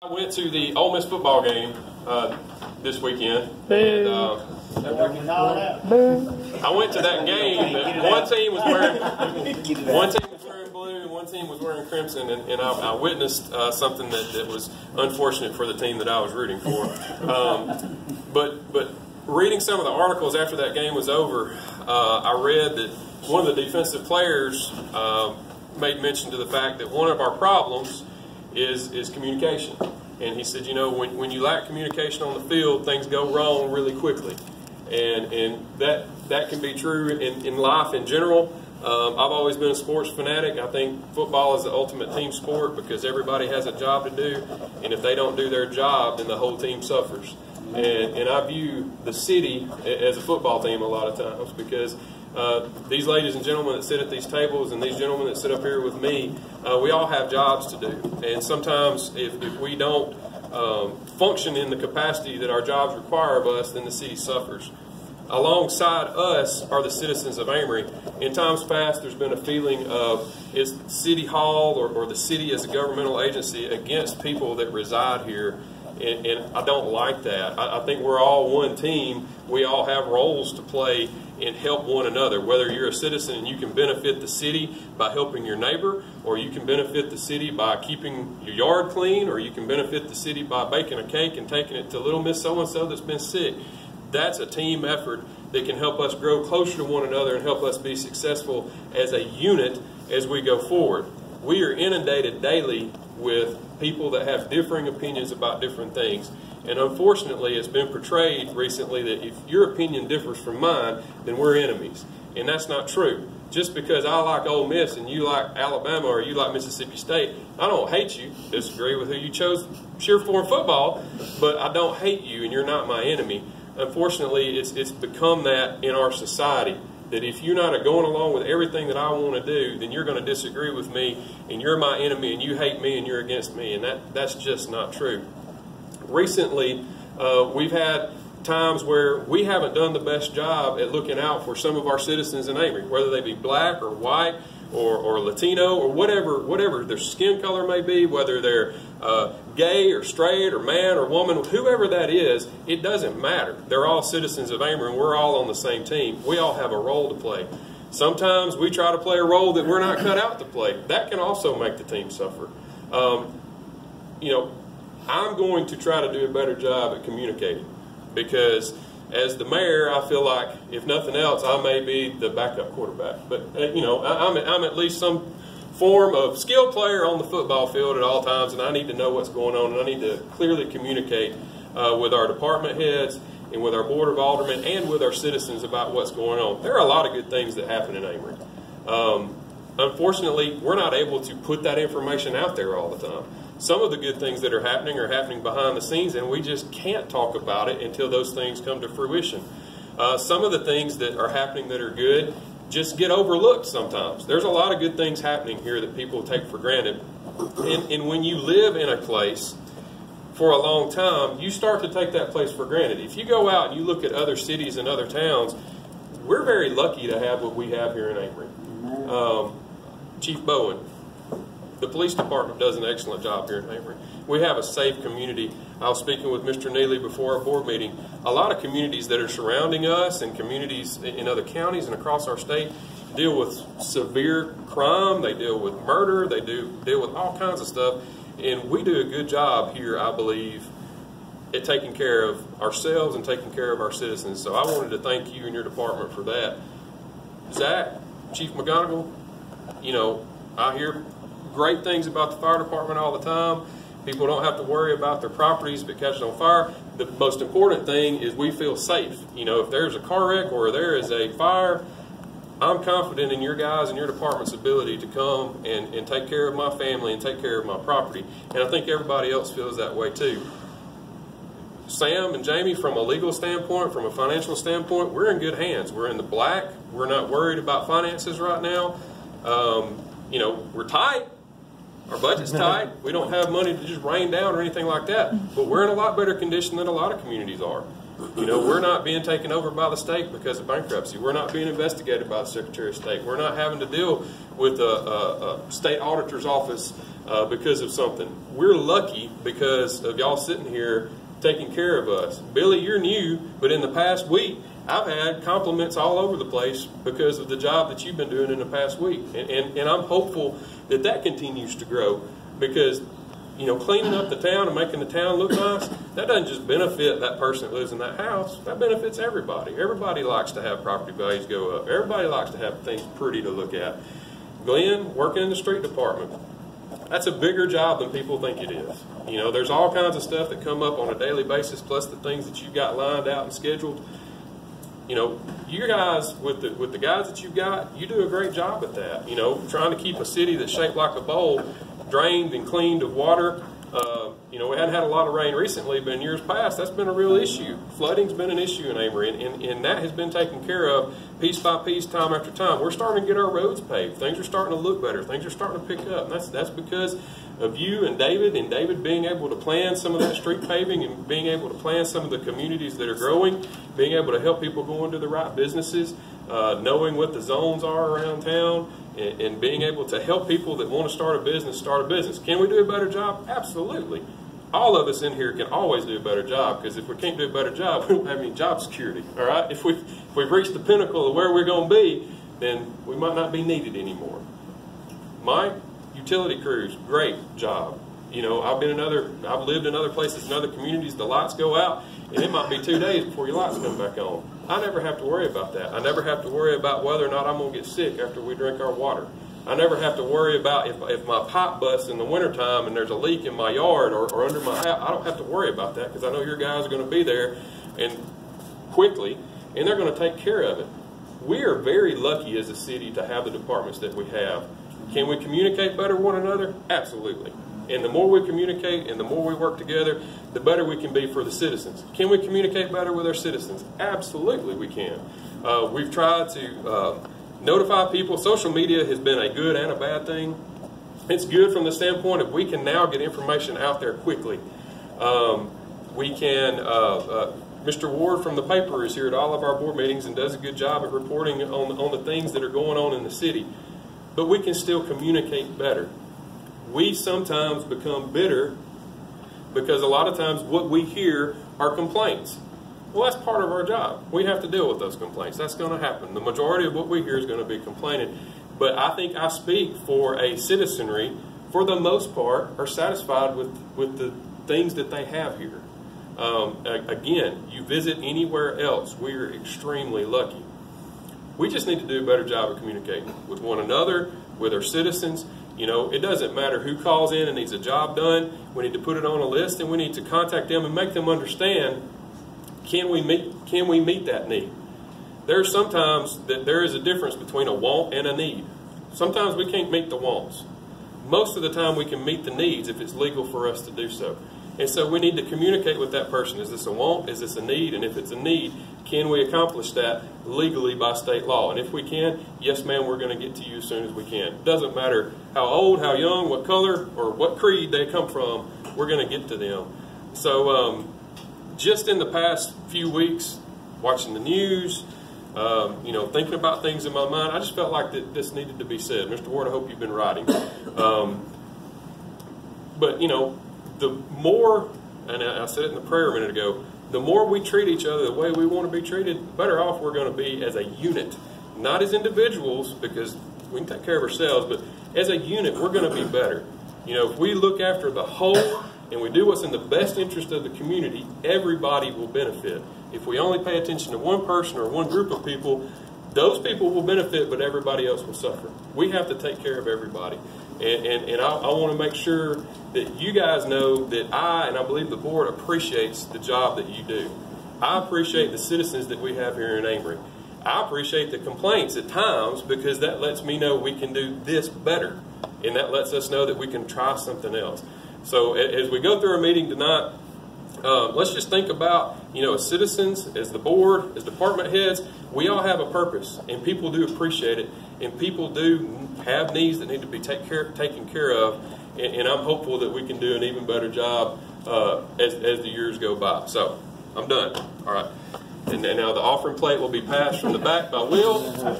I went to the Ole Miss football game this weekend. And, I went to that game. One team was wearing blue, and one team was wearing crimson, and I witnessed something that was unfortunate for the team that I was rooting for. But reading some of the articles after that game was over, I read that one of the defensive players made mention to the fact that one of our problems is communication. And he said, you know, when you lack communication on the field, things go wrong really quickly. And that can be true in life in general. I've always been a sports fanatic. I think football is the ultimate team sport because everybody has a job to do. And if they don't do their job, then the whole team suffers. And I view the city as a football team a lot of times because these ladies and gentlemen that sit at these tables and these gentlemen that sit up here with me, we all have jobs to do. And sometimes if we don't function in the capacity that our jobs require of us, then the city suffers. Alongside us are the citizens of Amory. In times past, there's been a feeling of is City Hall or the city as a governmental agency against people that reside here. And I don't like that. I think we're all one team. We all have roles to play and help one another. Whether you're a citizen and you can benefit the city by helping your neighbor, or you can benefit the city by keeping your yard clean, or you can benefit the city by baking a cake and taking it to little Miss So-and-so that's been sick. That's a team effort that can help us grow closer to one another and help us be successful as a unit as we go forward. We are inundated daily with people that have differing opinions about different things. And unfortunately, it's been portrayed recently that if your opinion differs from mine, then we're enemies. And that's not true. Just because I like Ole Miss and you like Alabama or you like Mississippi State, I don't hate you. Disagree with who you chose to cheer for in football, but I don't hate you and you're not my enemy. Unfortunately, it's become that in our society. That if you're not going along with everything that I want to do, then you're going to disagree with me, and you're my enemy, and you hate me, and you're against me, and that's just not true. Recently, we've had times where we haven't done the best job at looking out for some of our citizens in Amory, whether they be black or white or Latino or whatever their skin color may be, whether they're gay or straight or man or woman, whoever that is, it doesn't matter. They're all citizens of Amory and we're all on the same team. We all have a role to play. Sometimes we try to play a role that we're not cut out to play. That can also make the team suffer. You know, I'm going to try to do a better job at communicating because as the mayor, I feel like, if nothing else, I may be the backup quarterback. But, you know, I'm at least some form of skill player on the football field at all times, and I need to know what's going on, and I need to clearly communicate with our department heads and with our board of aldermen and with our citizens about what's going on. There are a lot of good things that happen in Amory. Unfortunately, we're not able to put that information out there all the time. Some of the good things that are happening behind the scenes, and we just can't talk about it until those things come to fruition. Some of the things that are happening that are good just get overlooked sometimes. There's a lot of good things happening here that people take for granted. And when you live in a place for a long time, you start to take that place for granted. If you go out and you look at other cities and other towns, we're very lucky to have what we have here in Amory. Chief Bowen, the police department does an excellent job here in Amory. We have a safe community. I was speaking with Mr. Neely before our board meeting. A lot of communities that are surrounding us and communities in other counties and across our state deal with severe crime. They deal with murder. They deal with all kinds of stuff. And we do a good job here, I believe, at taking care of ourselves and taking care of our citizens. So I wanted to thank you and your department for that. Zach, Chief McGonigal, you know, I hear great things about the fire department all the time. People don't have to worry about their properties if it catches on fire. The most important thing is we feel safe. You know, if there's a car wreck or there is a fire, I'm confident in your guys and your department's ability to come and take care of my family and take care of my property. And I think everybody else feels that way too. Sam and Jamie, from a legal standpoint, from a financial standpoint, we're in good hands. We're in the black. We're not worried about finances right now. You know, we're tight. Our budget's tight. We don't have money to just rain down or anything like that. But we're in a lot better condition than a lot of communities are. You know, we're not being taken over by the state because of bankruptcy. We're not being investigated by the Secretary of State. We're not having to deal with a state auditor's office because of something. We're lucky because of y'all sitting here taking care of us. Billy, you're new, but in the past week, I've had compliments all over the place because of the job that you've been doing in the past week. And I'm hopeful that that continues to grow because, you know, cleaning up the town and making the town look nice, that doesn't just benefit that person that lives in that house. That benefits everybody. Everybody likes to have property values go up. Everybody likes to have things pretty to look at. Glenn, working in the street department, that's a bigger job than people think it is. You know, there's all kinds of stuff that come up on a daily basis, plus the things that you've got lined out and scheduled. You know, you guys, with the guys that you've got, you do a great job at that. You know, trying to keep a city that's shaped like a bowl drained and cleaned of water. You know, we hadn't had a lot of rain recently, but in years past, that's been a real issue. Flooding's been an issue in Amory, and that has been taken care of piece by piece, time after time. We're starting to get our roads paved. Things are starting to look better. Things are starting to pick up. And that's because of you and David being able to plan some of that street paving and being able to plan some of the communities that are growing, being able to help people go into the right businesses, knowing what the zones are around town, and being able to help people that want to start a business. Can we do a better job? Absolutely. All of us in here can always do a better job, because if we can't do a better job, we don't have any job security. All right? If we've reached the pinnacle of where we're going to be, then we might not be needed anymore. Mike, utility crews, great job. You know, I've lived in other places, in other communities. The lights go out, and it might be 2 days before your lights come back on. I never have to worry about that. I never have to worry about whether or not I'm going to get sick after we drink our water. I never have to worry about if my pipe busts in the wintertime and there's a leak in my yard or under my house. I don't have to worry about that, because I know your guys are going to be there and quickly, and they're going to take care of it. We are very lucky as a city to have the departments that we have. Can we communicate better with one another? Absolutely. And the more we communicate and the more we work together, the better we can be for the citizens. Can we communicate better with our citizens? Absolutely we can. We've tried to notify people. Social media has been a good and a bad thing. It's good from the standpoint of we can now get information out there quickly. Mr. Ward from the paper is here at all of our board meetings and does a good job of reporting on the things that are going on in the city. But we can still communicate better. We sometimes become bitter because a lot of times what we hear are complaints. Well, that's part of our job. We have to deal with those complaints. That's going to happen. The majority of what we hear is going to be complaining. But I think I speak for a citizenry, for the most part, are satisfied with the things that they have here. Again, you visit anywhere else, we are extremely lucky. We just need to do a better job of communicating with one another, with our citizens. You know, it doesn't matter who calls in and needs a job done. We need to put it on a list, and we need to contact them and make them understand, can we meet that need? There's sometimes that there is a difference between a want and a need. Sometimes we can't meet the wants. Most of the time we can meet the needs if it's legal for us to do so. And so we need to communicate with that person. Is this a want? Is this a need? And if it's a need, can we accomplish that legally by state law? And if we can, yes ma'am, we're going to get to you as soon as we can. It doesn't matter how old, how young, what color, or what creed they come from, we're going to get to them. So just in the past few weeks, watching the news, you know, thinking about things in my mind, I just felt like that this needed to be said. Mr. Ward, I hope you've been writing. But, you know, the more, and I said it in the prayer a minute ago, the more we treat each other the way we want to be treated, the better off we're going to be as a unit. Not as individuals, because we can take care of ourselves, but as a unit, we're going to be better. You know, if we look after the whole and we do what's in the best interest of the community, everybody will benefit. If we only pay attention to one person or one group of people, those people will benefit, but everybody else will suffer. We have to take care of everybody. And I want to make sure that you guys know that I believe the board appreciates the job that you do. I appreciate the citizens that we have here in Amory. I appreciate the complaints at times, because that lets me know we can do this better. And that lets us know that we can try something else. So as we go through our meeting tonight, let's just think about, you know, as citizens, as the board, as department heads, we all have a purpose, and people do appreciate it, and people do have needs that need to be taken care of, and I'm hopeful that we can do an even better job as the years go by. So I'm done. All right. And now the offering plate will be passed from the back by Will. And